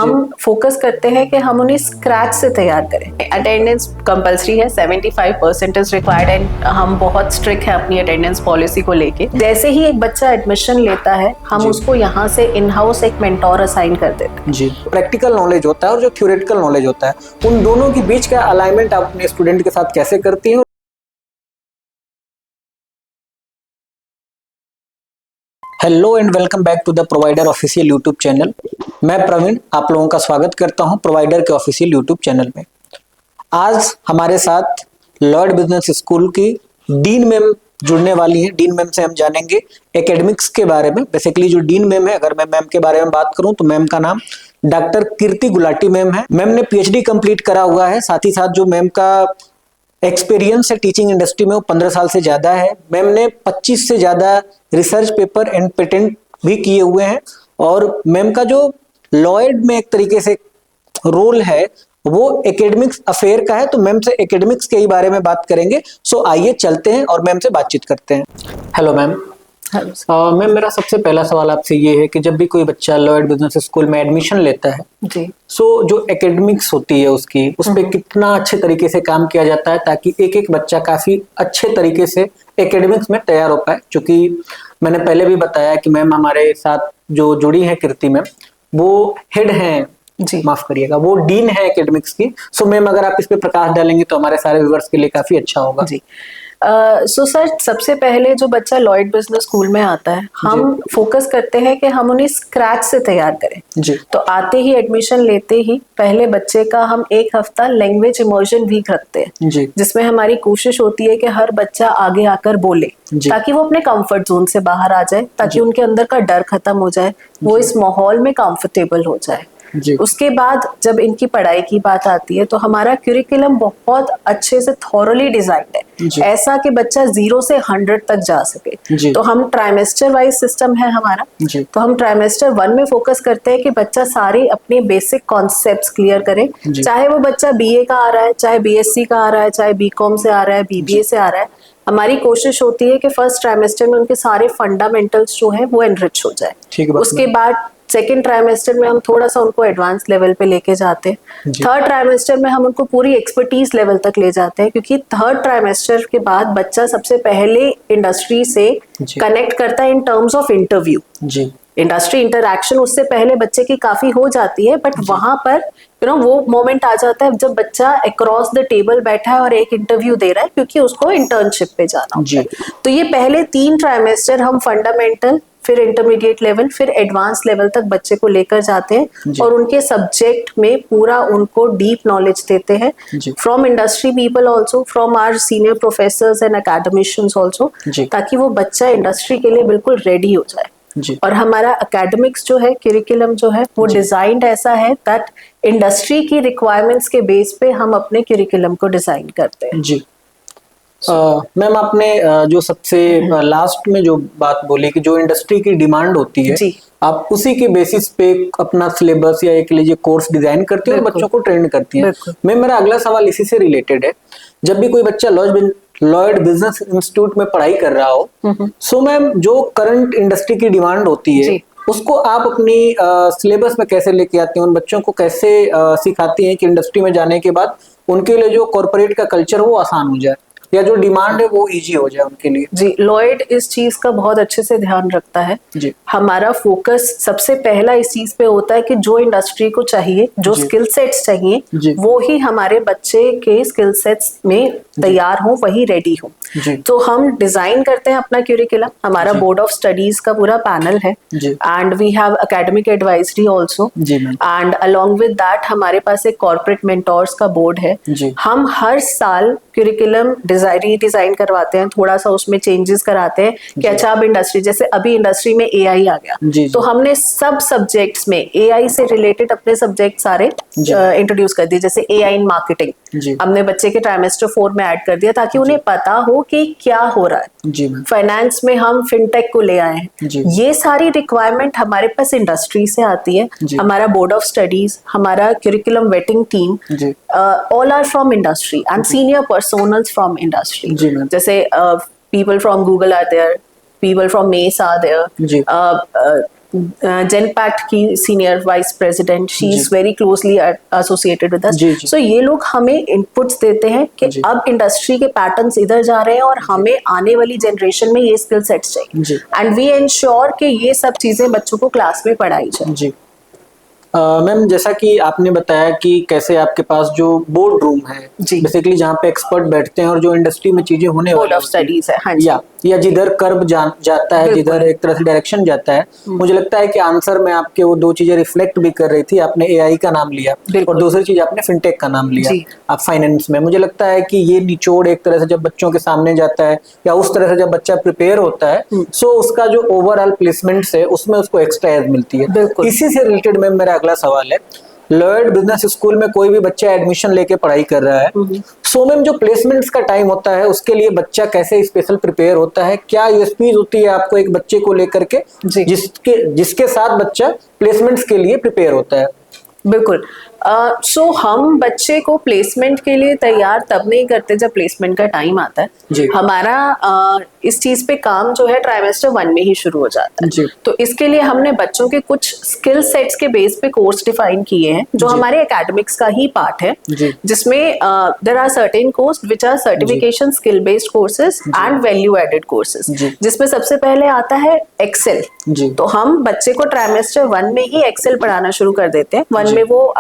हम फोकस करते हैं कि हम उन्हें स्क्रैच से तैयार करें। अटेंडेंस कंपलसरी है, 75% इज रिक्वायर्ड एंड हम बहुत स्ट्रिक्ट है अपनी अटेंडेंस पॉलिसी को लेके। जैसे ही एक बच्चा एडमिशन लेता है हम उसको यहाँ से इन हाउस एक मेंटोर असाइन कर देते हैं। जी, प्रैक्टिकल नॉलेज होता है और जो थ्योरेटिकल नॉलेज होता है, उन दोनों के बीच का अलाइनमेंट आप अपने स्टूडेंट के साथ कैसे करती हैं? Hello and welcome back to the provider official YouTube channel. मैं प्रवीण आप लोगों का स्वागत करता हूं प्रोवाइडर के ऑफिशियल यूट्यूब चैनल में। आज हमारे साथ लॉयड बिजनेस स्कूल की डीन मैम जुड़ने वाली हैं। डीन मैम से हम जानेंगे एकेडमिक्स के बारे में। बेसिकली जो डीन मैम है, अगर मैं मैम के बारे में बात करूं तो मैम का नाम डॉक्टर कीर्ति गुलाटी मैम है। मैम ने पीएचडी कंप्लीट करा हुआ है। साथ ही साथ जो मैम का एक्सपीरियंस है टीचिंग इंडस्ट्री में वो 15 साल से ज्यादा है। मैम ने 25 से ज्यादा रिसर्च पेपर एंड पेटेंट भी किए हुए हैं और मैम का जो लॉयड में एक तरीके से रोल है वो एकेडमिक्स अफेयर का है। तो मैम से एकेडमिक्स के ही बारे में बात करेंगे। सो आइए चलते हैं और मैम से बातचीत करते हैं। Hello ma'am. मैम मेरा सबसे पहला सवाल आपसे ये है कि जब भी कोई बच्चा लॉयड बिजनेस स्कूल में एडमिशन लेता है जी, सो जो एकेडमिक्स होती है उसकी उस पर कितना अच्छे तरीके से काम किया जाता है ताकि एक एक बच्चा काफी अच्छे तरीके से एकेडमिक्स में तैयार हो पाए? क्योंकि मैंने पहले भी बताया कि मैम हमारे साथ जो जुड़ी है कीर्ति मैम, वो हेड हैं जी, माफ करिएगा, वो डीन है एकेडमिक्स की। सो मैम अगर आप इस पे प्रकाश डालेंगे तो हमारे सारे व्यूअर्स के लिए काफी अच्छा होगा जी। सो सर, सबसे पहले जो बच्चा लॉयड बिजनेस स्कूल में आता है हम फोकस करते हैं कि हम उन्हें स्क्रैच से तैयार करें जी। तो आते ही एडमिशन लेते ही पहले बच्चे का हम एक हफ्ता लैंग्वेज इमर्जन वीक रखते हैं जी, जिसमें हमारी कोशिश होती है कि हर बच्चा आगे आकर बोले ताकि वो अपने कंफर्ट जोन से बाहर आ जाए, ताकि उनके अंदर का डर खत्म हो जाए, वो इस माहौल में कंफर्टेबल हो जाए। उसके बाद जब इनकी पढ़ाई की बात आती है तो हमारा क्यूरिकुलम बहुत अच्छे से थॉरली डिजाइन्ड है, ऐसा कि बच्चा 0 से 100 तक जा सके। तो हम ट्राइमेस्टर वाइज सिस्टम है हमारा। तो हम ट्राइमेस्टर 1 में फोकस करते हैं कि बच्चा सारे अपने बेसिक कॉन्सेप्ट्स क्लियर करे, चाहे वो बच्चा बीए का आ रहा है, चाहे बीएससी का आ रहा है, चाहे बीकॉम से आ रहा है, बीबीए से आ रहा है। हमारी कोशिश होती है कि फर्स्ट ट्राइमेस्टर में उनके सारे फंडामेंटल्स जो है वो एनरिच हो जाए। उसके बाद सेकेंड ट्राइमेस्टर में हम थोड़ा सा उनको एडवांस लेवल पे लेके जाते हैं। थर्ड ट्राइमेस्टर में हम उनको पूरी एक्सपर्टीज लेवल तक ले जाते हैं, क्योंकि थर्ड ट्राइमेस्टर के बाद बच्चा सबसे पहले इंडस्ट्री से कनेक्ट करता है in terms of interview. Industry interaction उससे पहले बच्चे की काफी हो जाती है, बट वहां पर वो मोमेंट आ जाता है जब बच्चा अक्रॉस द टेबल बैठा है और एक इंटरव्यू दे रहा है, क्योंकि उसको इंटर्नशिप पे जाना होता है। तो ये पहले 3 ट्राइमेस्टर हम फंडामेंटल, फिर इंटरमीडिएट लेवल, फिर एडवांस लेवल तक बच्चे को लेकर जाते हैं और उनके सब्जेक्ट में पूरा उनको डीप नॉलेज देते हैं, from industry people also, from our senior professors and academicians also, ताकि वो बच्चा इंडस्ट्री के लिए बिल्कुल रेडी हो जाए। और हमारा एकेडमिक्स जो है, करिकुलम जो है, वो डिजाइंड ऐसा है दैट इंडस्ट्री की रिक्वायरमेंट्स के बेस पे हम अपने करिकुलम को डिजाइन करते हैं जी। मैम आपने जो सबसे लास्ट में जो बात बोली कि जो इंडस्ट्री की डिमांड होती है आप उसी के बेसिस पे अपना सिलेबस या एक लीजिए कोर्स डिजाइन करती है और बच्चों को ट्रेन करती है। मैम मेरा अगला सवाल इसी से रिलेटेड है। जब भी कोई बच्चा लॉयड बिजनेस इंस्टीट्यूट में पढ़ाई कर रहा हो, सो मैम जो करंट इंडस्ट्री की डिमांड होती है उसको आप अपनी सिलेबस में कैसे लेके आती हैं? उन बच्चों को कैसे सिखाती हैं कि इंडस्ट्री में जाने के बाद उनके लिए जो कॉर्पोरेट का कल्चर वो आसान हो जाए या जो डिमांड है वो इजी हो जाए उनके लिए? जी, लॉयड इस चीज का बहुत अच्छे से ध्यान रखता है जी। हमारा फोकस सबसे पहला इस चीज पे होता है कि जो इंडस्ट्री को चाहिए, जो स्किल सेट्स चाहिए, वो ही हमारे बच्चे के स्किल सेट्स में तैयार हो, वही रेडी हो। तो हम डिजाइन करते हैं अपना क्यूरिकुलम। हमारा बोर्ड ऑफ स्टडीज का पूरा पैनल है and we have academic advisory also, and along with that हमारे पास एक कॉर्पोरेट मेंटोर्स का बोर्ड है। हम हर साल क्यूरिकुलम डिजाइन करवाते हैं, थोड़ा सा उसमें चेंजेस कराते हैं कि अच्छा अब इंडस्ट्री, जैसे अभी इंडस्ट्री में एआई आ गया, तो हमने सब सब्जेक्ट्स में एआई से रिलेटेड अपने सब्जेक्ट सारे इंट्रोड्यूस कर दिए। जैसे एआई इन मार्केटिंग हमने बच्चे के ट्राइमेस्टर 4 में ऐड कर दिया ताकि उन्हें पता हो कि क्या हो रहा है। फाइनेंस में हम फिनटेक को ले आए हैं। ये सारी रिक्वायरमेंट हमारे पास इंडस्ट्री से आती है। हमारा बोर्ड ऑफ स्टडीज, हमारा curriculum vetting team, all are from industry and senior personnels from industry. जैसे people from Google are there, people from Mace are there, Genpact की senior vice president, she is very closely associated with us. So ये लोग हमें inputs देते हैं कि अब industry के पैटर्न्स इधर जा रहे हैं और हमें आने वाली जनरेशन में ये स्किल सेट्स चाहिए, एंड वी एंश्योर कि ये सब चीजें बच्चों को क्लास में पढ़ाई जाए। मैम, जैसा कि आपने बताया कि कैसे आपके पास जो बोर्ड रूम है बेसिकली जहाँ पे एक्सपर्ट बैठते हैं और जो इंडस्ट्री में चीजें होने वाली बोर्ड ऑफ स्टडीज है, हाँ या जिधर कर्व जाता है, जिधर एक तरह से डायरेक्शन जाता है। मुझे लगता है कि आंसर में आपके वो दो चीजें रिफ्लेक्ट भी कर रही थी। आपने एआई का नाम लिया और दूसरी चीज आपने फिनटेक का नाम लिया आप फाइनेंस में। मुझे लगता है कि ये निचोड़ एक तरह से जब बच्चों के सामने जाता है या उस तरह से जब बच्चा प्रिपेयर होता है सो उसका जो ओवरऑल प्लेसमेंट है उसमें उसको एक्स्ट्रा एज मिलती है। इसी से रिलेटेड में मेरा अगला सवाल है, लॉयड बिजनेस स्कूल में कोई भी बच्चा एडमिशन लेके पढ़ाई कर रहा है, सो मैम जो प्लेसमेंट्स का टाइम होता है उसके लिए बच्चा कैसे स्पेशल प्रिपेयर होता है? क्या यूएसपीज होती है आपको एक बच्चे को लेकर के जिसके साथ बच्चा प्लेसमेंट्स के लिए प्रिपेयर होता है? बिल्कुल। सो हम बच्चे को प्लेसमेंट के लिए तैयार तब नहीं करते जब प्लेसमेंट का टाइम आता है। हमारा इस चीज पे काम जो है ट्राइमेस्टर 1 में ही शुरू हो जाता है। तो इसके लिए हमने बच्चों के कुछ स्किल सेट्स के बेस पे कोर्स डिफाइन किए हैं जो हमारे एकेडमिक्स का ही पार्ट है, जिसमें there are certain course which are certification skill based courses and value added courses, जिसमें सबसे पहले आता है एक्सेल। तो हम बच्चे को ट्राइमेस्टर 1 में ही एक्सेल पढ़ाना शुरू कर देते हैं। 1 में वो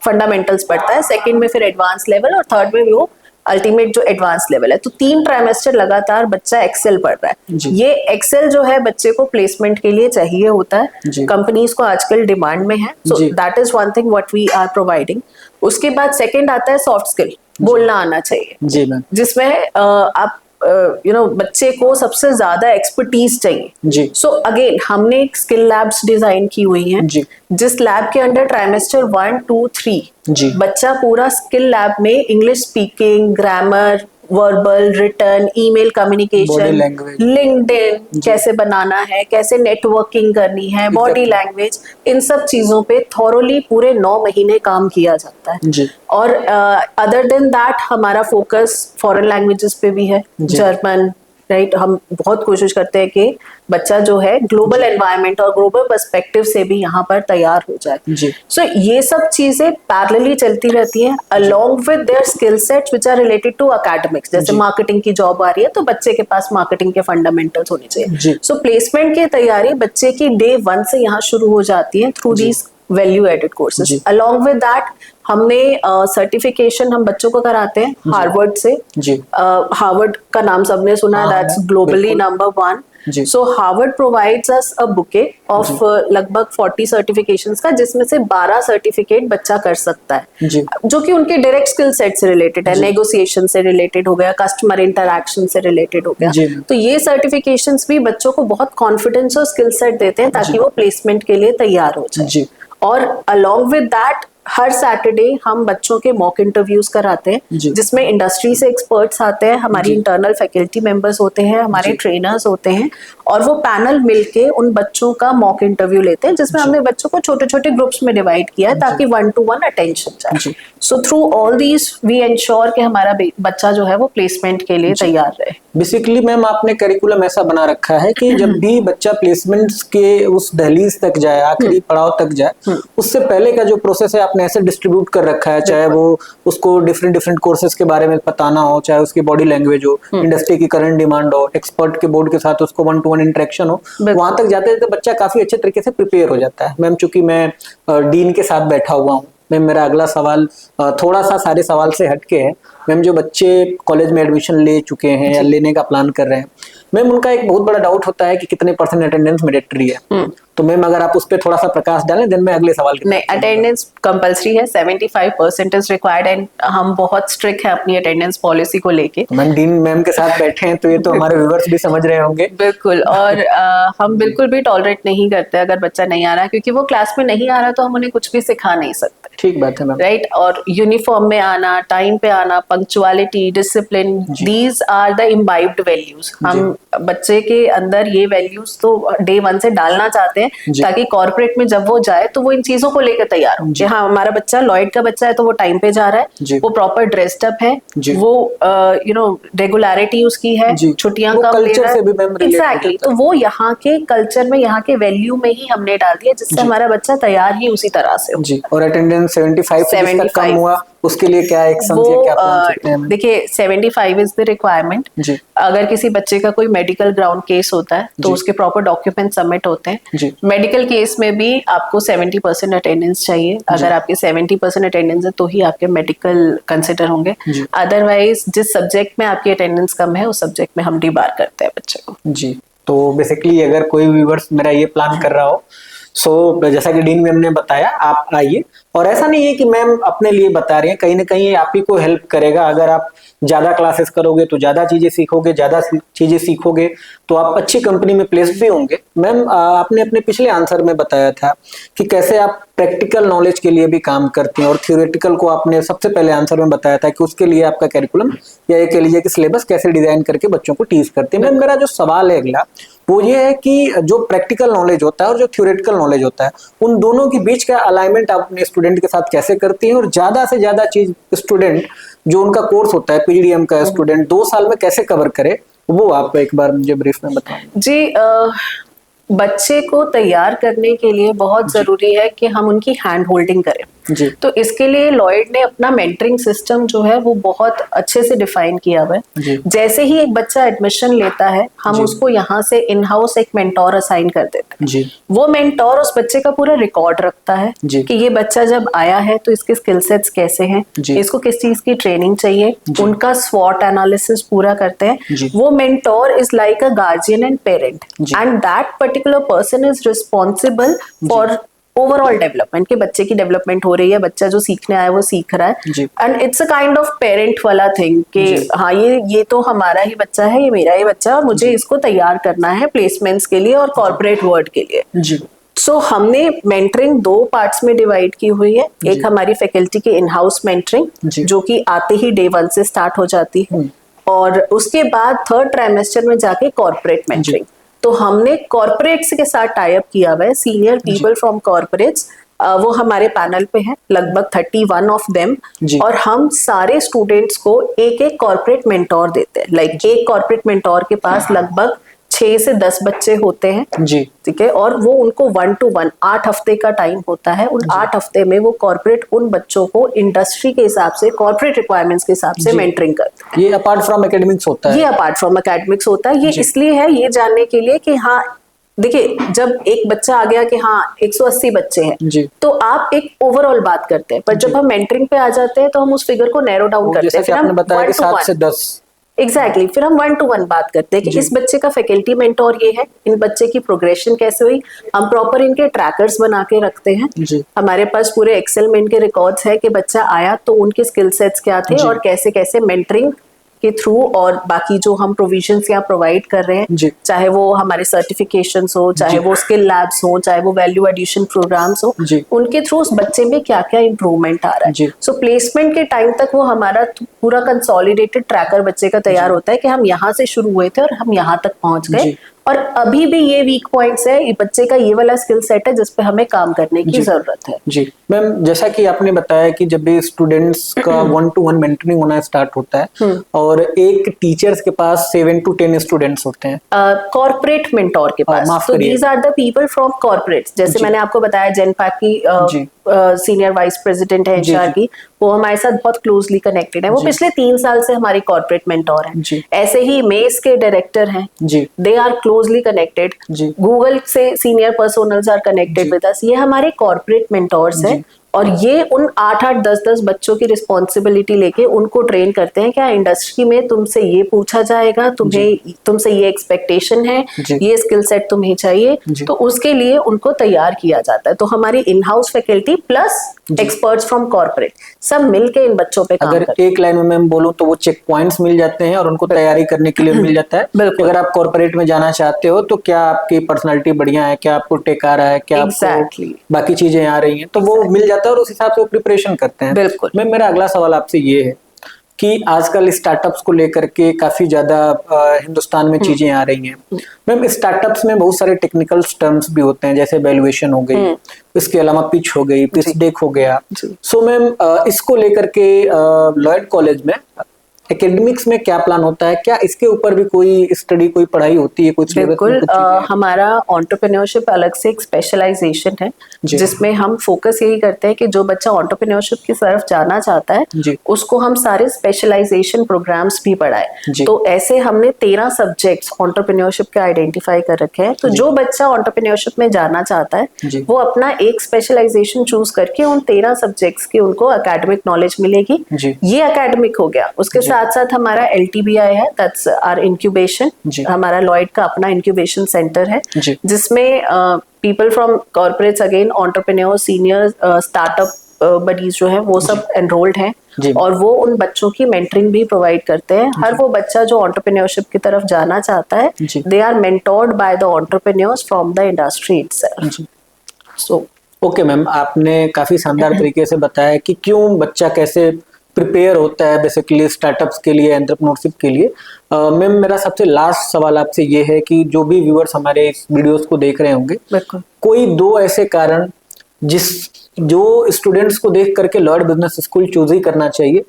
फंडामेंटल्स पढ़ता है, सेकंड में फिर एडवांस लेवल और थर्ड में वो अल्टीमेट जो एडवांस लेवल है। तो 3 ट्राइमेस्टर लगातार बच्चा एक्सेल पढ़ रहा है। ये एक्सेल जो है बच्चे को प्लेसमेंट के लिए चाहिए होता है, कंपनीज को आजकल डिमांड में है। So that is one thing what we are providing. उसके बाद सेकंड आता है सॉफ्ट स्किल, बोलना आना चाहिए, जिसमें आप बच्चे को सबसे ज्यादा एक्सपर्टीज चाहिए। सो अगेन हमने एक स्किल लैब्स डिजाइन की हुई हैं, जिस लैब के अंडर ट्राइमेस्टर 1, 2, 3 बच्चा पूरा स्किल लैब में English speaking, grammar, verbal, return, email communication, LinkedIn कैसे बनाना है, कैसे नेटवर्किंग करनी है, बॉडी लैंग्वेज, इन सब चीजों पे थॉरोली पूरे 9 महीने काम किया जाता है। और अदर देन दैट हमारा फोकस फॉरेन लैंग्वेजेस पे भी है, जर्मन, राइट। हम बहुत कोशिश करते हैं कि बच्चा जो है ग्लोबल एनवायरनमेंट और ग्लोबल पर्सपेक्टिव से भी यहाँ पर तैयार हो जाए। सो ये सब चीजें पैरेलली चलती रहती हैं along with their skill sets which are related to academics. जैसे मार्केटिंग की जॉब आ रही है तो बच्चे के पास मार्केटिंग के फंडामेंटल्स होने चाहिए। सो प्लेसमेंट की तैयारी बच्चे की डे 1 से यहाँ शुरू हो जाती है through these value added courses. Along with that हमने सर्टिफिकेशन हम बच्चों को कराते हैं हार्वर्ड से। हार्वर्ड का नाम सबने सुना है, that's globally number 1। So Harvard provides us a bouquet of लगभग 40 सर्टिफिकेशंस का, जिसमें से 12 सर्टिफिकेट बच्चा कर सकता है जो कि उनके डायरेक्ट स्किल सेट से रिलेटेड है, नेगोशिएशन से रिलेटेड हो गया, कस्टमर इंटरैक्शन से रिलेटेड हो गया। तो ये सर्टिफिकेशंस भी बच्चों को बहुत कॉन्फिडेंस और स्किल सेट देते हैं ताकि वो प्लेसमेंट के लिए तैयार हो जाए। और along with that her Saturday हम बच्चों के मॉक इंटरव्यूज कराते हैं, जिसमें इंडस्ट्री से एक्सपर्ट्स आते हैं, हमारी इंटरनल फैकल्टी मेंबर्स होते हैं, हमारे ट्रेनर्स होते हैं, और वो पैनल मिलके उन बच्चों का मॉक इंटरव्यू लेते हैं, जिसमें हमने बच्चों को छोटे छोटे ग्रुप्स में डिवाइड किया है ताकि 1-to-1 अटेंशन जाए। So through all these we ensure कि हमारा बच्चा जो है वो प्लेसमेंट के लिए तैयार रहे। बेसिकली मैम आपने करिकुलम ऐसा बना रखा है कि जब भी बच्चा प्लेसमेंट्स के उस दहलीज तक जाए, आखिरी पड़ाव तक जाए, उससे पहले का जो प्रोसेस है आपने ऐसे डिस्ट्रीब्यूट कर रखा है, चाहे वो उसको डिफरेंट कोर्सेज के बारे में बताना हो, चाहे उसकी बॉडी लैंग्वेज हो, इंडस्ट्री की करंट डिमांड हो, एक्सपर्ट के बोर्ड के साथ उसको 1-to-1 इंटरेक्शन हो, वहां तक जाते जाते बच्चा काफी अच्छे तरीके से प्रिपेयर हो जाता है। मैम चूंकि मैं डीन के साथ बैठा हुआ हूँ, मैम मेरा अगला सवाल थोड़ा सा सारे सवाल से हटके है। मैम जो बच्चे कॉलेज में एडमिशन ले चुके हैं या लेने का प्लान कर रहे हैं, मैम उनका एक बहुत बड़ा डाउट होता है कि कितने % अटेंडेंस मैंडेटरी है। तो मैम अगर आप उस पर थोड़ा सा प्रकाश डालें, देन मैं अगले सवाल की। नहीं, अटेंडेंस कंपलसरी है, 75% इज रिक्वायर्ड एंड हम बहुत स्ट्रिक्ट है अपनी अटेंडेंस पॉलिसी को लेके। मैम डीन मैम के साथ बैठे हैं तो ये तो हमारे व्यूअर्स भी समझ रहे होंगे। बिल्कुल। और हम बिल्कुल भी टॉलरेट नहीं करते अगर बच्चा नहीं आ रहा है, क्योंकि वो क्लास में नहीं आ रहा तो हम उन्हें कुछ भी सिखा नहीं सकते। ठीक बात है मैम। राइट, और यूनिफॉर्म में आना, टाइम पे आना, punctuality, discipline, these are the imbibed values. हम बच्चे के अंदर ये वैल्यूज तो डे 1 से डालना चाहते हैं, ताकि कॉर्पोरेट में जब वो जाए तो वो इन चीजों को लेकर तैयार हो कि हाँ हमारा बच्चा लॉयड का बच्चा है तो वो टाइम पे जा रहा है, वो प्रॉपर ड्रेस्ड अप है, वो रेगुलरिटी उसकी है, छुट्टियां कम ले रहा है। एग्जैक्टली, तो वो यहाँ के कल्चर में, यहाँ के वैल्यू में ही हमने डाल दिया, जिससे हमारा बच्चा तैयार ही उसी तरह से हो। जी, और अटेंडेंस 75 कम हुआ, उसके लिए क्या एक्शन या क्या प्लान करते हैं? देखिए 75 इज द रिक्वायरमेंट। अगर किसी बच्चे का कोई मेडिकल ग्राउंड केस होता है तो उसके प्रॉपर डॉक्यूमेंट सबमिट होते हैं। मेडिकल केस में भी आपको 70% अटेंडेंस चाहिए। अगर आपके 70% अटेंडेंस है तो ही आपके मेडिकल कंसिडर होंगे, अदरवाइज जिस सब्जेक्ट में आपकी अटेंडेंस कम है उस सब्जेक्ट में हम डिबार करते हैं बच्चे को। जी, तो बेसिकली अगर कोई व्यूअर्स मेरा ये प्लान कर रहा हो, जैसा कि डीन मैम ने बताया, आप आइए। और ऐसा नहीं है कि मैम अपने लिए बता रही हैं, कहीं ना कहीं आप ही को हेल्प करेगा। अगर आप ज्यादा क्लासेस करोगे तो ज्यादा चीजें सीखोगे, ज्यादा चीजें सीखोगे तो आप अच्छी कंपनी में प्लेस भी होंगे। मैम आपने अपने पिछले आंसर में बताया था कि कैसे आप प्रैक्टिकल नॉलेज के लिए भी काम करती हैं, और थियोरेटिकल को आपने सबसे पहले आंसर में बताया था कि उसके लिए आपका कैरिकुलम या ये कह लीजिए कि सिलेबस कैसे डिजाइन करके बच्चों को टीच करते हैं। मैम मेरा जो सवाल है अगला वो ये है कि जो प्रैक्टिकल नॉलेज होता है और जो थियोरेटिकल नॉलेज होता है, उन दोनों के बीच का अलाइनमेंट आप अपने स्टूडेंट के साथ कैसे करती हैं, और ज्यादा से ज्यादा चीज स्टूडेंट जो उनका कोर्स होता है पीजीडीएम का स्टूडेंट 2 साल में कैसे कवर करे, वो आप एक बार मुझे ब्रीफ में बताएं। जी, बच्चे को तैयार करने के लिए बहुत जरूरी है कि हम उनकी हैंड होल्डिंग करें। जी। तो इसके लिए लॉयड ने अपना मेंटरिंग सिस्टम जो है वो बहुत अच्छे से डिफाइन किया हुआ है। जैसे ही एक बच्चा एडमिशन लेता है हम उसको यहाँ से इन हाउस एक मेंटोर असाइन कर देते हैं। वो मेंटोर उस बच्चे का पूरा रिकॉर्ड रखता है कि ये बच्चा जब आया है तो इसके स्किल सेट्स कैसे हैं, इसको किस चीज की ट्रेनिंग चाहिए, उनका स्वॉट एनालिसिस पूरा करते हैं। वो mentor is like a guardian and parent, and that particular person is responsible for overall development, के बच्चे की डेवलपमेंट हो रही है, बच्चा जो सीखने आया वो सीख रहा है। And it's a kind of parent वाला थिंग कि हाँ ये तो हमारा ही बच्चा है, ये मेरा ही बच्चा है, मुझे इसको तैयार करना है प्लेसमेंट्स के लिए और कॉर्पोरेट वर्ल्ड के लिए। सो हमने मेंटरिंग 2 पार्ट्स में डिवाइड की हुई है। एक हमारी फैकल्टी की इन हाउस मेंटरिंग जो कि आते ही डे 1 से स्टार्ट हो जाती है, और उसके बाद 3rd ट्राइमेस्टर में जाके कॉर्पोरेट मेंटरिंग। तो हमने कॉर्पोरेट्स के साथ टाई अप किया हुआ है, सीनियर पीपल फ्रॉम कॉर्पोरेट्स, वो हमारे पैनल पे हैं, लगभग 31 ऑफ देम, और हम सारे स्टूडेंट्स को एक एक कॉर्पोरेट मेंटोर देते हैं। लाइक एक कॉर्पोरेट मेंटोर के पास लगभग 6 से 10 बच्चे होते हैं जी, ठीक है, और वो उनको 1-to-1 8 हफ्ते का टाइम होता है। उन 8 हफ्ते में वो कॉर्पोरेट उन बच्चों को इंडस्ट्री के हिसाब से, कॉर्पोरेट रिक्वायरमेंट्स के हिसाब से मेंटरिंग करते हैं। ये अपार्ट फ्रॉम एकेडमिक्स होता है? ये अपार्ट फ्रॉम एकेडमिक्स होता है। ये इसलिए है, ये जानने के लिए कि हाँ देखिए, जब एक बच्चा आ गया कि हाँ 180 बच्चे हैं तो आप एक ओवरऑल बात करते हैं, पर जब हम मेंटरिंग पे आ जाते हैं तो हम उस फिगर को नैरो डाउन करते हैं। फिर आपने बताया कि 7 से 10 एग्जैक्टली फिर हम 1-to-1 बात करते हैं कि इस बच्चे का फैकल्टी मेंटोर ये है, इन बच्चे की प्रोग्रेशन कैसे हुई, हम प्रॉपर इनके ट्रैकर्स बना के रखते हैं। हमारे पास पूरे एक्सेल में इनके रिकॉर्ड्स है कि बच्चा आया तो उनके स्किल सेट्स क्या थे और कैसे कैसे मेंटरिंग के थ्रू और बाकी जो हम प्रोविजंस यहाँ प्रोवाइड कर रहे हैं, चाहे वो हमारे सर्टिफिकेशंस हो, चाहे वो स्किल लैब्स हो, चाहे वो वैल्यू एडिशन प्रोग्राम्स हो, उनके थ्रू उस बच्चे में क्या क्या इंप्रूवमेंट आ रहा है। सो प्लेसमेंट के टाइम तक वो हमारा पूरा कंसोलिडेटेड ट्रैकर बच्चे का तैयार होता है कि हम यहाँ से शुरू हुए थे और हम यहाँ तक पहुंच गए, और अभी भी ये वीक पॉइंट्स है, ये बच्चे का ये वाला स्किल सेट है जिस पे हमें काम करने की जरूरत है। जी मैम, जैसा कि आपने बताया कि जब भी स्टूडेंट्स का 1-to-1 मेंटरिंग होना स्टार्ट होता है और एक टीचर्स के पास 7 to 10 स्टूडेंट्स होते हैं कॉर्पोरेट मेंटोर के पास, तो these are the people from corporates. जैसे मैंने आपको बताया जेनपैक की सीनियर वाइस प्रेसिडेंट है एचआर की, वो हमारे साथ बहुत क्लोजली कनेक्टेड है, वो पिछले 3 साल से हमारी कॉर्पोरेट मेंटोर है। ऐसे ही मेस के डायरेक्टर हैं, they are closely connected, Google से senior personnels are connected with us, ये हमारे कॉर्पोरेट मेंटोर्स हैं। और ये उन 8-8, 10-10 बच्चों की रिस्पॉन्सिबिलिटी लेके उनको ट्रेन करते हैं, क्या इंडस्ट्री में तुमसे ये पूछा जाएगा, तुमसे ये एक्सपेक्टेशन है, ये स्किल सेट तुम्हें चाहिए, तो उसके लिए उनको तैयार किया जाता है। तो हमारी in house faculty plus experts from corporate सब मिलके इन बच्चों पे काम करते हैं। एक लाइन में मैं बोलूं तो वो चेक पॉइंट्स मिल जाते हैं और उनको तैयारी करने के लिए मिल जाता है। अगर आप कॉर्पोरेट में जाना चाहते हो तो क्या आपकी पर्सनालिटी बढ़िया है, क्या आपको टेक आ रहा है, क्या आपको बाकी चीजें आ रही हैं, तो वो मिल जाता जाता है और उस हिसाब से प्रिपरेशन करते हैं। बिल्कुल। मैम मेरा अगला सवाल आपसे ये है कि आजकल स्टार्टअप्स को लेकर के काफी ज्यादा हिंदुस्तान में चीजें आ रही हैं। मैम स्टार्टअप्स में बहुत सारे टेक्निकल टर्म्स भी होते हैं, जैसे वैल्यूएशन हो गई, इसके अलावा पिच हो गई, पिच डेक हो गया। सो मैम इसको लेकर के लॉयड कॉलेज में एकेडमिक्स में क्या प्लान होता है? क्या इसके ऊपर भी कोई स्टडी, कोई पढ़ाई होती है? कुछ बिल्कुल, हमारा एंटरप्रेन्योरशिप अलग से एक स्पेशलाइजेशन है जिसमें हम फोकस यही करते हैं कि जो बच्चा एंटरप्रेन्योरशिप की तरफ जाना चाहता है उसको हम सारे स्पेशलाइजेशन प्रोग्राम्स भी पढ़ाए। तो ऐसे हमने 13 सब्जेक्ट्स एंटरप्रेन्योरशिप के आइडेंटिफाई कर रखे हैं। तो जो बच्चा एंटरप्रेन्योरशिप में जाना चाहता है वो अपना एक स्पेशलाइजेशन चूज करके उन 13 सब्जेक्ट्स की उनको एकेडमिक नॉलेज मिलेगी। ये एकेडमिक हो गया। उसके साथ साथ हमारा LTBI है, दैट्स आवर इंक्यूबेशन। हमारा लॉयड का अपना इंक्यूबेशन सेंटर है जिसमें people from corporates, again entrepreneur, senior, startup buddies जो है वो सब एनरोल्ड हैं और वो उन बच्चों की मेंटरिंग भी प्रोवाइड करते हैं। हर वो बच्चा जो एंटरप्रेन्योरशिप की तरफ जाना चाहता है, they are mentored by the entrepreneurs from the industry itself. So okay ma'am, आपने काफी शानदार तरीके से बताया कि क्यों बच्चा कैसे प्रिपेयर होता है बेसिकली स्टार्टअप्स के लिए, एंटरप्रेन्योरशिप के लिए। मैम मेरा सबसे लास्ट सवाल आपसे ये है कि जो भी व्यूअर्स हमारे इस वीडियोस को देख रहे होंगे, कोई 2 ऐसे कारण जो स्टूडेंट्स को देख करके लॉयड बिजनेस स्कूल चूज ही करना चाहिए,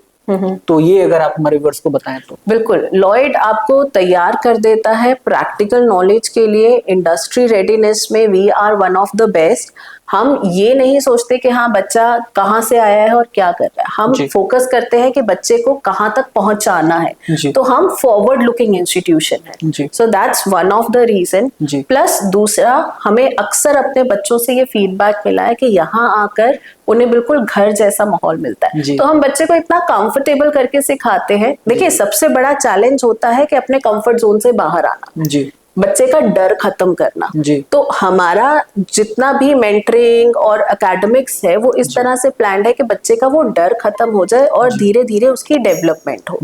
तो ये अगर आप हमारे व्यूअर्स को बताएं तो। बिल्कुल, लॉयड आपको तैयार कर देता है प्रैक्टिकल नॉलेज के लिए। इंडस्ट्री रेडीनेस में we are one of the best. हम ये नहीं सोचते कि हाँ बच्चा कहाँ से आया है और क्या कर रहा है, हम फोकस करते हैं कि बच्चे को कहाँ तक पहुंचाना है। तो हम फॉरवर्ड लुकिंग इंस्टीट्यूशन है। So that's one of the reason. Plus दूसरा, हमें अक्सर अपने बच्चों से ये फीडबैक मिला है कि यहाँ आकर उन्हें बिल्कुल घर जैसा माहौल मिलता है। तो हम बच्चे को इतना कंफर्टेबल करके सिखाते हैं। देखिए, सबसे बड़ा चैलेंज होता है कि अपने कंफर्ट जोन से बाहर आना, बच्चे का डर खत्म करना। तो हमारा जितना भी मेंटरिंग और एकेडमिक्स है वो इस तरह से प्लान्ड है कि बच्चे का वो डर खत्म हो जाए और धीरे धीरे उसकी डेवलपमेंट हो।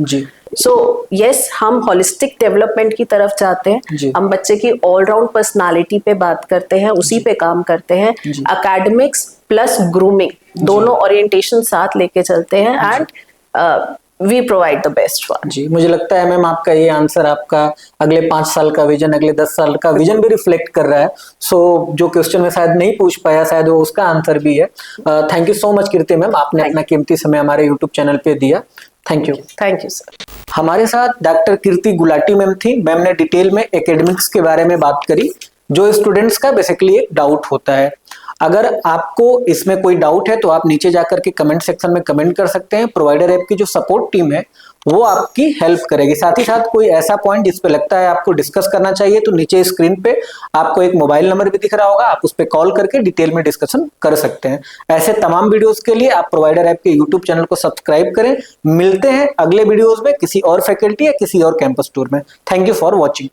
सो यस, हम होलिस्टिक डेवलपमेंट की तरफ जाते हैं। हम बच्चे की ऑलराउंड पर्सनालिटी पे बात करते हैं, उसी पे काम करते हैं। एकेडमिक्स प्लस ग्रूमिंग दोनों ओरिएंटेशन साथ लेके चलते हैं and we provide the best one. जी, मुझे लगता है मैम आपका ये आंसर आपका अगले 5 साल का विजन, अगले 10 साल का विजन भी रिफ्लेक्ट कर रहा है। सो जो क्वेश्चन में शायद नहीं पूछ पाया, शायद वो उसका आंसर भी है। Thank you so much Kirti ma'am, आपने अपना कीमती समय हमारे यूट्यूब चैनल पे दिया। Thank you. Thank you sir. हमारे साथ डॉक्टर कीर्ति गुलाटी मैम थी। मैम ने डिटेल में एकेडमिक्स के बारे में बात करी, जो स्टूडेंट्स का बेसिकली एक डाउट होता है। अगर आपको इसमें कोई डाउट है तो आप नीचे जाकर के कमेंट सेक्शन में कमेंट कर सकते हैं। प्रोवाइडर ऐप की जो सपोर्ट टीम है वो आपकी हेल्प करेगी। साथ ही साथ कोई ऐसा पॉइंट जिस पे लगता है आपको डिस्कस करना चाहिए तो नीचे स्क्रीन पे आपको एक मोबाइल नंबर भी दिख रहा होगा, आप उस पे कॉल करके डिटेल में डिस्कशन कर सकते हैं। ऐसे तमाम वीडियोस के लिए आप प्रोवाइडर ऐप के यूट्यूब चैनल को सब्सक्राइब करें। मिलते हैं अगले वीडियोस में किसी और फैकल्टी या किसी और कैंपस टूर में। Thank you for watching.